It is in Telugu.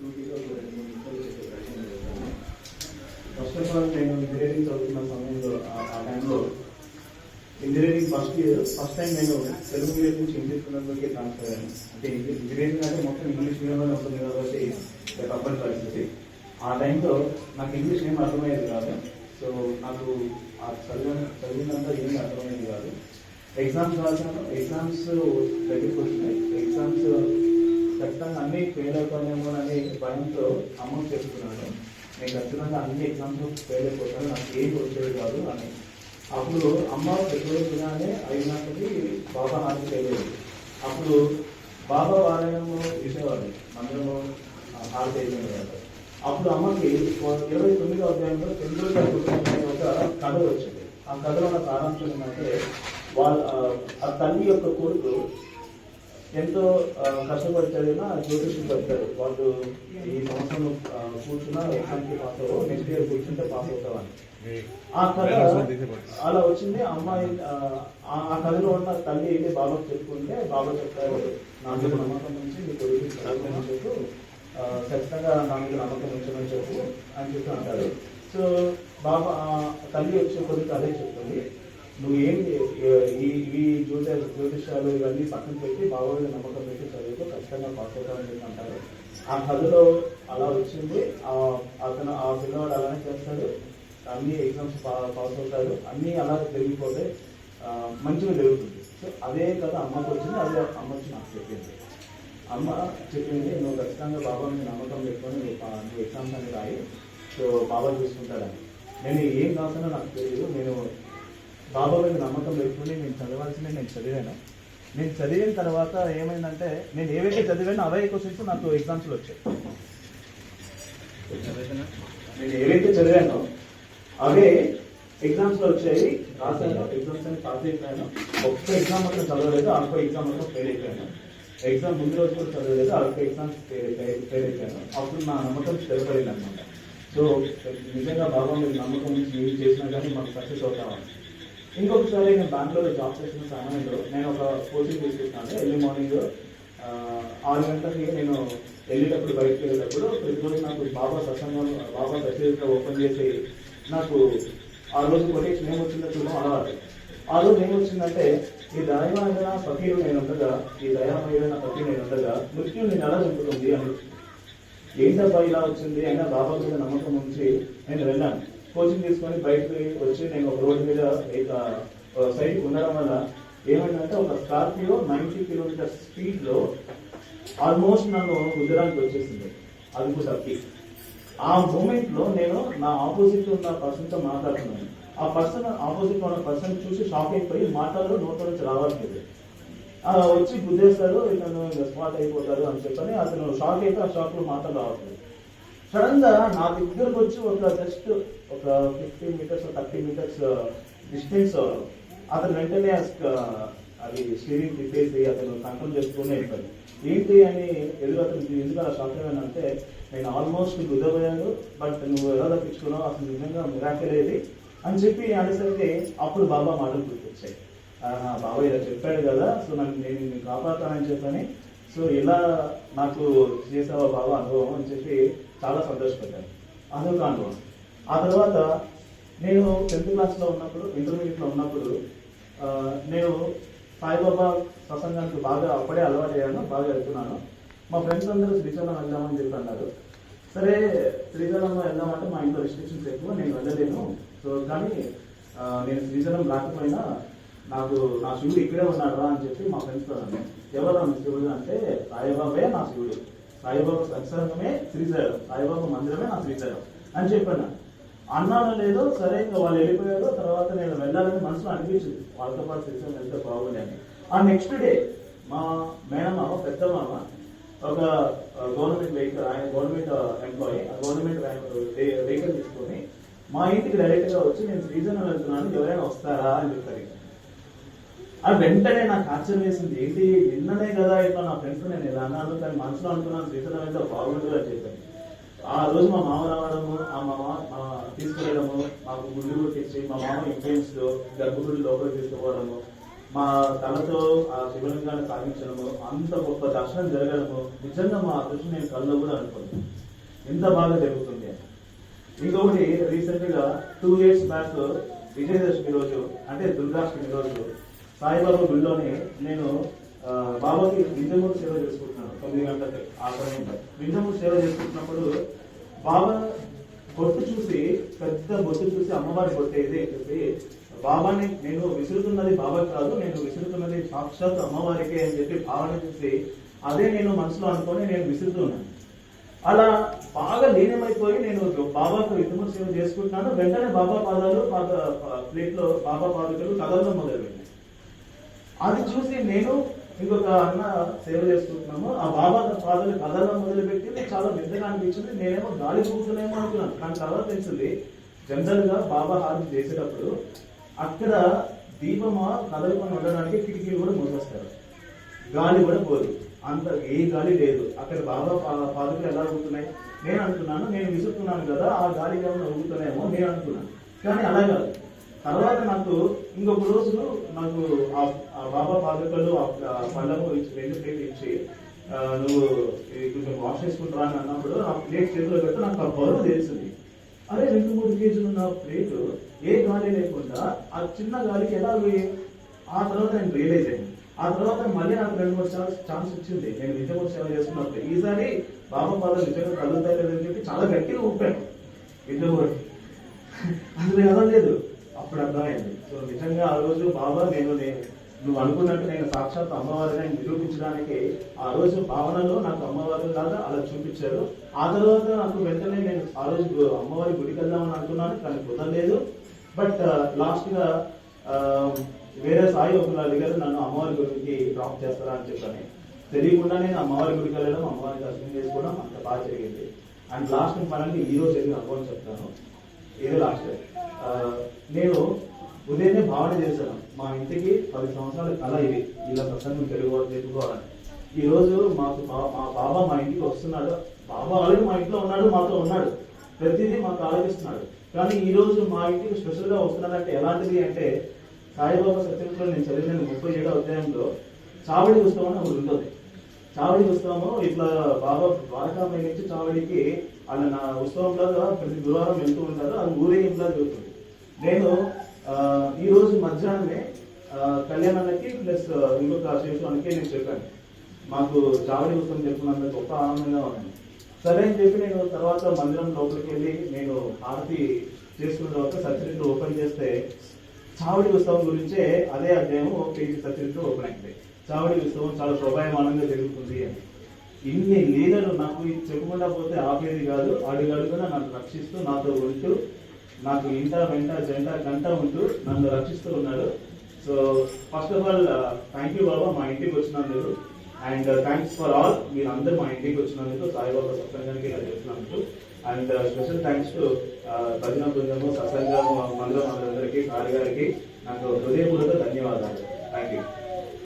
ఫస్ట్ ఆఫ్ ఆల్ నేను ఇంజనీరింగ్ చదువుతున్న సమయంలో ఆ టైంలో ఇంజనీరింగ్ ఫస్ట్ టైం నేను తెలుగు మీడియం నుంచి ఇంగ్లీష్ మీడియంలోకి ట్రాన్స్ఫర్ అయ్యాను. అంటే ఇంజనీరింగ్ అంటే మొత్తం ఇంగ్లీష్ మీడియంలోనే ఉంటుంది కాబట్టి తప్పని పరిస్థితి. ఆ టైంలో నాకు ఇంగ్లీష్ ఏం అర్థమయ్యేది కాదు. సో నాకు ఆ చదివినంతా ఏమీ అర్థమయ్యేది కాదు. ఎగ్జామ్స్ రాసాను, ఎగ్జామ్స్ దగ్గరికి వచ్చినాయి. ఎగ్జామ్స్ ఖచ్చితంగా అన్నీ ఫెయిల్ అవుతానేమో అని భయంతో అమౌంట్ చెప్తున్నాను. నేను ఖచ్చితంగా అన్ని ఎగ్జామ్స్ ఫెయిల్ అయిపోతాను, నాకు ఏం వచ్చేది కాదు అని. అప్పుడు అమ్మ పెద్దగానే అయినప్పటికీ బాబా నాకు తెలియదు. అప్పుడు బాబా వారాయణము ఇచ్చేవాడు, మందిరము హారతి అయిపోయిన. అప్పుడు అమ్మకి 29వ అధ్యాయంలో చంద్రుడిగా ఒక కథ వచ్చింది. ఆ కథలో ఉన్న సారాంశం ఏంటంటే ఆ తల్లి యొక్క కొడుకు ఎంతో కష్టపడి చదివినా జ్యోతిష్యం పడతారు. వాళ్ళు ఈ సంవత్సరం కూర్చున్నా ఎగ్జామ్కి పాస్ అవ్వవు, నెక్స్ట్ ఇయర్ కూర్చుంటే పాస్ అవుతావని. ఆ కథ అలా వచ్చింది. అమ్మాయి ఆ కథలో ఉన్న తల్లి అయితే బాబాకు చెప్పుకుంటే బాబా చెప్తారు, నా మీద నమ్మకం నుంచి నీ కొడుకు చదువుకోమని చెప్పు, ఖచ్చితంగా నా మీద నమ్మకం ఉంచమని చెప్పు అని చెప్పి అంటారు. సో బాబా తల్లి వచ్చే కొడుకు అదే చెప్తుంది, నువ్వు ఏంటి ఈ జ్యోతిష్యాలు ఇవన్నీ పక్కన పెట్టి బాబా మీద నమ్మకం పెట్టి చదువుకో, ఖచ్చితంగా పాస్ అవుతామని చెప్పి అంటారు. ఆ కథలో అలా వచ్చింది. అతను ఆ పిల్లవాడు అలానే చేస్తాడు, అన్ని ఎగ్జామ్స్ పాస్ అవుతారు, అన్నీ అలా జరిగిపోతే మంచిగా జరుగుతుంది. సో అదే కథ అమ్మకు వచ్చింది, అదే అమ్మ వచ్చి నాకు చెప్పింది. అమ్మ చెప్పింది, నువ్వు ఖచ్చితంగా బాబా మీద నమ్మకం పెట్టుకొని నువ్వు ఎగ్జామ్స్ అని రాయి, సో బాబా చూసుకుంటాడని. నేను ఏం రాసానో నాకు తెలియదు. నేను బాబా మీద నమ్మకం పెట్టుకుని నేను చదవాల్సిందే నేను చదివాను. నేను చదివిన తర్వాత ఏమైందంటే నేను ఏవైతే చదివానో అవే క్వశ్చన్స్ నాకు ఎగ్జామ్స్లో వచ్చాయి. నేను ఏవైతే చదివానో అవే ఎగ్జామ్స్లో వచ్చాయి. రాసాను, ఎగ్జామ్స్ అని పాస్ అయిపోయాను. ఒక్క ఎగ్జామ్ మాత్రం చదవలేదు, ఆల్కో ఎగ్జామ్ మాత్రం ఫెయిల్ అయిపోయాను. ఎగ్జామ్ ముందు రోజు కూడా చదవలేదు, ఆల్కో ఎగ్జామ్స్ ఫెయిల్ అయిపోయాను. అప్పుడు నా నమ్మకం స్థిరపడింది అనమాట. సో నిజంగా బాబా మీద నమ్మకం నుంచి ఏం చేసినా కానీ మాకు సక్సెస్ అవుతామని. ఇంకొకసారి నేను బెంగళూరులో జాబ్ చేసిన సమయంలో నేను ఒక కోచింగ్ తీసుకుంటున్నాను. ఎర్లీ మార్నింగ్ 6 గంటలకి నేను వెళ్ళేటప్పుడు బయటకు వెళ్ళేటప్పుడు ప్రతిరోజు నాకు బాబా సత్సంగం బాబా సత్యగా ఓపెన్ చేసి నాకు ఆ రోజు కొటేషన్ ఏమొచ్చిందో చూడడం అలవాటు. ఆ రోజు ఏమొచ్చిందంటే, ఈ దయమైన ఫకీరు నేను ఉండగా, ఈ దయామైన ఫకీరు నేను ఉండగా మృత్యు నేను ఎలా చంపుతుంది అని. ఏంటబ్బా ఇలా వచ్చింది అయినా బాబా మీద నమ్మకం ఉంచి నేను వెళ్ళాను. కోచింగ్ తీసుకొని బయటకు వచ్చి నేను ఒక రోడ్డు మీద సైడ్ ఉండడం వల్ల ఏమైందంటే ఒక స్కార్పియో 90 కిలోమీటర్ స్పీడ్లో ఆల్మోస్ట్ నన్ను గుజరాత్కి వచ్చేసింది, అదుపు తప్పి. ఆ మూమెంట్లో నేను నా ఆపోజిట్ ఉన్న పర్సన్తో మాట్లాడుతున్నాను. ఆ పర్సన్ ఆపోజిట్ ఉన్న పర్సన్ చూసి షాక్ అయిపోయి మాటలు నోట్ల నుంచి రావట్లేదు. వచ్చి గుద్దేస్తాడు, ఇతను స్పాట్ అయిపోతాడు అని చెప్పని అతను షాక్ అయితే ఆ షాక్లో మాటలు రావట్లేదు. సడన్ గా నా దగ్గరకు వచ్చి జస్ట్ ఒక 50 మీటర్స్ 30 మీటర్స్ డిస్టెన్స్ అతను వెంటనే అది స్టీరింగ్ తిప్పేసి అతను కంట్రోల్ చేసుకుని వెళ్ళిపోయాడు. ఏంటి అని అతను ఎందుకు షాక్ అయ్యానంటే, నేను ఆల్మోస్ట్ గుద్దపోయాను, బట్ నువ్వు ఎలా తప్పించుకున్నావు, అసలు నిజంగా మిరాకిల్ ఏది అని చెప్పి అనేసరికి అప్పుడు బాబా మాటలు గుర్తొచ్చాయి. బాబా ఇలా చెప్పాడు కదా, సో నేను నిన్ను కాపాడుతానని చెప్పని, సో ఇలా నాకు చేసావా బాబా అనుభవం అని చెప్పి చాలా సంతోషపడ్డాను. అదొక అనుభవం. ఆ తర్వాత నేను 10th క్లాస్లో ఉన్నప్పుడు, ఇంటర్మీడియట్లో ఉన్నప్పుడు నేను సాయిబాబా సత్సంగానికి బాగా అప్పుడే అలవాటు అయ్యాను, బాగా వెళ్తున్నాను. మా ఫ్రెండ్స్ అందరూ శ్రీశైలం వెళ్దామని చెప్పి అన్నారు. సరే శ్రీశైలంలో వెళ్దామంటే మా ఇంట్లో రిస్ట్రిక్షన్స్ ఎక్కువ, నేను వెళ్ళలేను. సో కానీ నేను శ్రీశైలం రాకపోయినా నాకు నా శివుడు ఇక్కడే ఉన్నాడు రా అని చెప్పి మా ఫ్రెండ్స్తో అన్నాను. ఎవరు శివుడు అంటే, సాయిబాబాయే నా శివుడు, సాయిబాబా సత్సంగమే శ్రీశైలం, సాయిబాబా మందిరమే నా శ్రీశైలం అని చెప్పాను. అన్నాను లేదు, సరే ఇంకా వాళ్ళు వెళ్ళిపోయారు. తర్వాత నేను వెళ్ళాలని మనసులో అనిపించింది, వాళ్ళతో పాటు శ్రీశైలం వెళ్తే బాగుంది అని. ఆ నెక్స్ట్ డే మా మేనమామ పెద్ద మామ ఒక గవర్నమెంట్ వెహికల్, ఆయన గవర్నమెంట్ ఎంప్లాయీ, ఆ గవర్నమెంట్ వెహికల్ తీసుకొని మా ఇంటికి డైరెక్ట్గా వచ్చి నేను శ్రీశైలం వెళ్తున్నాను, ఎవరైనా వస్తారా అని చెప్పారు. అది వెంటనే నాకు ఆశ్చర్యం వేసింది, ఏంటి నిన్ననే కదా ఇట్లా నా ఫ్రెండ్స్ నేను ఇలా అన్నాను, కానీ మనసులో అనుకున్నాను శ్రీశైలం వెళ్తే బాగుంటుంది అని చెప్పాను. ఆ రోజు మా మామ రావడము, ఆ మామ తీసుకెళ్ళడము, మాకు గుండు కొట్టించి మా మామ ఇండియన్స్ గర్భగుడి లోపలికి తీసుకుపోవడము, మా తలతో ఆ శివలింగాన్ని సాగించడము, అంత గొప్ప దర్శనం జరగడము నిజంగా మా అదృష్టం నేను కళ్ళు కూడా అనుకున్నాను. ఎంత బాగా జరుగుతుంది అని. ఇంకొకటి రీసెంట్ గా 2 years బ్యాక్ విజయదశమి రోజు అంటే దుర్గాష్టమి రోజు సాయిబాబా గుడిలోనే నేను బాబాకి వింజమూరు సేవ చేసుకుంటున్నాను. 9 గంటలకి ఆ సమయంలో వింజమూరు సేవ చేసుకుంటున్నప్పుడు బాబా బొట్టు చూసి, పెద్ద బొట్టు చూసి అమ్మవారి బొట్టు ఏది అని చెప్పి, బాబాని నేను విసురుతున్నది బాబా కాదు, నేను విసురుతున్నది సాక్షాత్ అమ్మవారికే అని చెప్పి భావన చూసి అదే నేను మనసులో అనుకొని నేను విసురుతున్నాను. అలా బాగా లీనమైపోయి నేను బాబాకు వింజమూరు సేవ చేసుకుంటున్నాను. వెంటనే బాబా పాదాలు ప్లేట్ లో బాబా పాదుకలు కదలడం మొదలుపెట్టాను. అది చూసి నేను ఇంకొక అన్న సేవ చేసుకుంటున్నాము, ఆ బాబా పాదాలు కదలడం మొదలుపెట్టి చాలా వింతగా అనిపించింది. నేనేమో గాలి పూకునేమో అనుకున్నాను, కానీ తర్వాత తెలిసింది జనరల్ గా బాబా హారతి చేసేటప్పుడు అక్కడ దీపమా కదలుకొని ఉండడానికి కిటికీలు కూడా మూసేస్తారు, గాలి కూడా పోదు, అంత ఏ గాలి లేదు అక్కడ. బాబా పాదుకలు ఎలా ఊగుతున్నాయి నేను అనుకున్నాను, నేను విసురుతున్నాను కదా ఆ గాలి ఏమైనా ఊగుతున్నాయేమో నేను అనుకున్నాను, కానీ అలా కాదు. తర్వాత నాకు ఇంకొక రోజు నాకు ఆ బాబా పాదుకలు పళ్ళము 2 ప్లేట్లు ఇచ్చి నువ్వు కొంచెం వాష్ చేసుకుంటారా అని అన్నప్పుడు ఆ ప్లేట్ చేతిలో పెడితే నాకు ఆ బరువు తెలిసింది. అరే 2-3 కేజీలు ఉన్న ప్లేట్ ఏ గాలి లేకుండా ఆ చిన్న గాలికి ఎలా ఆ తర్వాత నేను రియలైజ్ అయ్యాను. ఆ తర్వాత మళ్ళీ నాకు 2-3 ఛాన్స్ వచ్చింది. నేను వింజమూరు సేవ చేసుకున్నప్పుడు ఈసారి బాబా పాదాలు నిజంగా కదులుతాయి లేదని చెప్పి చాలా గట్టిగా ఊపాను వింజమూరు. అందులో ఎలా లేదు అప్పుడు అర్థమైంది. సో నిజంగా ఆ రోజు బాబా నువ్వు అనుకున్నట్టు నేను సాక్షాత్ అమ్మవారిని నిరూపించడానికి ఆ రోజు భావనలో నాకు అమ్మవారి లాగా అలా చూపించారు. ఆ తర్వాత నాకు వెంటనే నేను ఆ రోజు అమ్మవారి గుడికి వెళ్దామని అనుకున్నాను, కానీ కుదరలేదు. బట్ లాస్ట్ గా వేరే సాయి ఒకరు అడిగారు నన్ను అమ్మవారి గుడికి డ్రాప్ చేస్తారా అని చెప్పని. తెలియకుండా నేను అమ్మవారి గుడికి వెళ్ళడం, అమ్మవారి దర్శనం చేసుకోవడం అంత బాగా జరిగింది. అండ్ లాస్ట్ పరంగా ఈ రోజు జరిగిన అనుభవం చెప్తాను. ఏదో లాస్ట్ నేను ఉదయాన్నే భావన చేశాను, మా ఇంటికి 10 సంవత్సరాల కళ ఇది, ఇలా ప్రసంగం తెలుసుకోవాలని. ఈ రోజు మా బాబా మా ఇంటికి వస్తున్నాడు. బాబా ఆల్రెడీ మా ఇంట్లో ఉన్నాడు, మాతో ఉన్నాడు, ప్రతిదీ మాకు ఆలోచిస్తున్నాడు. కానీ ఈ రోజు మా ఇంటికి స్పెషల్ గా వస్తున్నాడంటే ఎలాంటిది అంటే, సాయిబాబా సత్యంలో నేను చదివిన 37వ అధ్యాయంలో చావడి ఉత్సవం అని ఒకటి ఉంటుంది. చావడి ఉత్సవము ఇట్లా బాబా ద్వారకామయ్య నుంచి చావడికి అలా నా ఉత్సవంలో ప్రతి గురువారం వెళ్తూ ఉంటారు, అది ఊరేగింపులా జరుగుతుంది. నేను ఈ రోజు మధ్యాహ్నమే కళ్యాణానికి ప్లస్ ఇంకొక శేషానికి నేను చెప్పాను, మాకు చావడి ఉత్సవం చెప్పుకున్నందుకు గొప్ప ఆనందంగా ఉంది. సరే అని చెప్పి నేను తర్వాత మందిరం లోపలికి వెళ్ళి నేను హారతి చేసుకున్న తర్వాత సత్యరిట్లు ఓపెన్ చేస్తే చావడి ఉత్సవం గురించే అదే అధ్యాయం పేజీ సత్యరిట్లు ఓపెన్ అయింది. చావడి ఉత్సవం చాలా శోభాయమానంగా జరుగుతుంది అని. ఇన్ని లీలలు నాకు ఇది చెప్పకుండా పోతే ఆపేది కాదు. అడుగడుగునా నన్ను రక్షిస్తూ నాతో ఉంటూ, నాకు ఇంట వెంట జంట గంట ఉంటూ నన్ను రక్షిస్తూ ఉన్నాడు. So first of all thank you Baba మా ఇంటికి వచ్చినందుకు. అండ్ థ్యాంక్స్ ఫర్ ఆల్, మీరు అందరూ మా ఇంటికి వచ్చినందుకు, సాయిబాబా సత్సంగానికి ఇలా చేస్తున్నందుకు. అండ్ స్పెషల్ థ్యాంక్స్ టు భజన బృందము, సత్సంగం మందిరం అందరికీ, కాళీ గారికి నాకు హృదయపూర్వక ధన్యవాదాలు. Thank you.